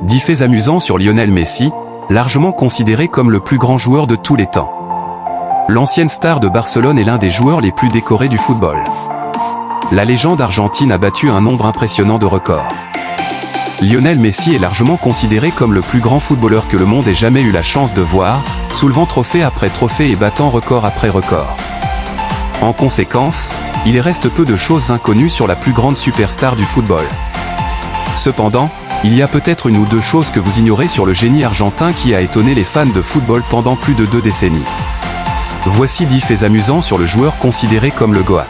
10 faits amusants sur Lionel Messi, largement considéré comme le plus grand joueur de tous les temps. L'ancienne star de Barcelone est l'un des joueurs les plus décorés du football. La légende argentine a battu un nombre impressionnant de records. Lionel Messi est largement considéré comme le plus grand footballeur que le monde ait jamais eu la chance de voir, soulevant trophée après trophée et battant record après record. En conséquence, il reste peu de choses inconnues sur la plus grande superstar du football. Cependant, il y a peut-être une ou deux choses que vous ignorez sur le génie argentin qui a étonné les fans de football pendant plus de 2 décennies. Voici 10 faits amusants sur le joueur considéré comme le GOAT.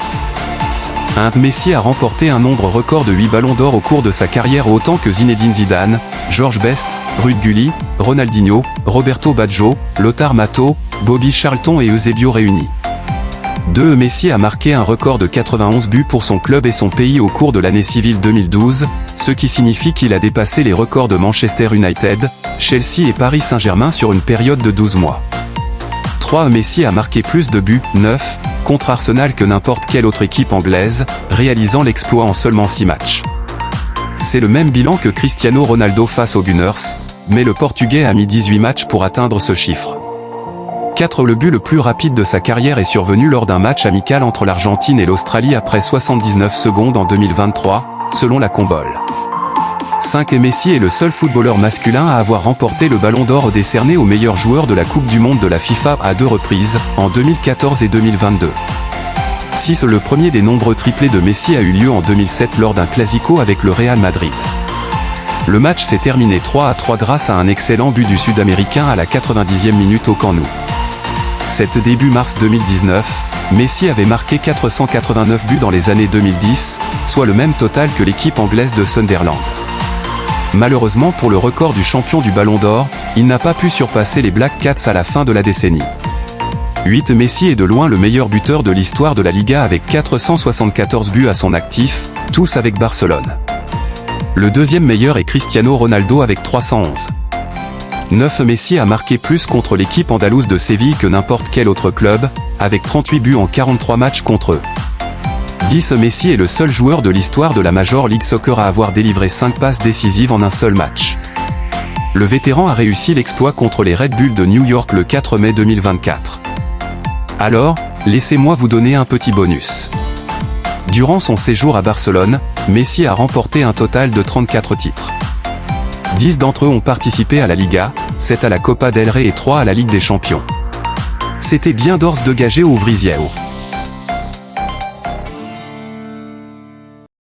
Messi a remporté un nombre record de 8 ballons d'or au cours de sa carrière, autant que Zinedine Zidane, George Best, Ruud Gullit, Ronaldinho, Roberto Baggio, Lothar Matthäus, Bobby Charlton et Eusebio réunis. 2. Messi a marqué un record de 91 buts pour son club et son pays au cours de l'année civile 2012, ce qui signifie qu'il a dépassé les records de Manchester United, Chelsea et Paris Saint-Germain sur une période de 12 mois. 3. Messi a marqué plus de buts, 9, contre Arsenal que n'importe quelle autre équipe anglaise, réalisant l'exploit en seulement 6 matchs. C'est le même bilan que Cristiano Ronaldo face aux Gunners, mais le Portugais a mis 18 matchs pour atteindre ce chiffre. 4. Le but le plus rapide de sa carrière est survenu lors d'un match amical entre l'Argentine et l'Australie après 79 secondes en 2023, selon la Conbol. 5. Messi est le seul footballeur masculin à avoir remporté le Ballon d'Or décerné au meilleur joueur de la Coupe du Monde de la FIFA à 2 reprises, en 2014 et 2022. 6. Le premier des nombreux triplés de Messi a eu lieu en 2007 lors d'un Clasico avec le Real Madrid. Le match s'est terminé 3-3 grâce à un excellent but du Sud-Américain à la 90e minute au Camp Nou. Cet début mars 2019, Messi avait marqué 489 buts dans les années 2010, soit le même total que l'équipe anglaise de Sunderland. Malheureusement pour le record du champion du Ballon d'Or, il n'a pas pu surpasser les Black Cats à la fin de la décennie. 8. Messi est de loin le meilleur buteur de l'histoire de la Liga avec 474 buts à son actif, tous avec Barcelone. Le deuxième meilleur est Cristiano Ronaldo avec 311. 9. Messi a marqué plus contre l'équipe andalouse de Séville que n'importe quel autre club, avec 38 buts en 43 matchs contre eux. 10. Messi est le seul joueur de l'histoire de la Major League Soccer à avoir délivré 5 passes décisives en un seul match. Le vétéran a réussi l'exploit contre les Red Bull de New York le 4 mai 2024. Alors, laissez-moi vous donner un petit bonus. Durant son séjour à Barcelone, Messi a remporté un total de 34 titres. 10 d'entre eux ont participé à la Liga, 7 à la Copa del Rey et 3 à la Ligue des Champions. C'était bien d'Ors de Gagé au Vrisieo.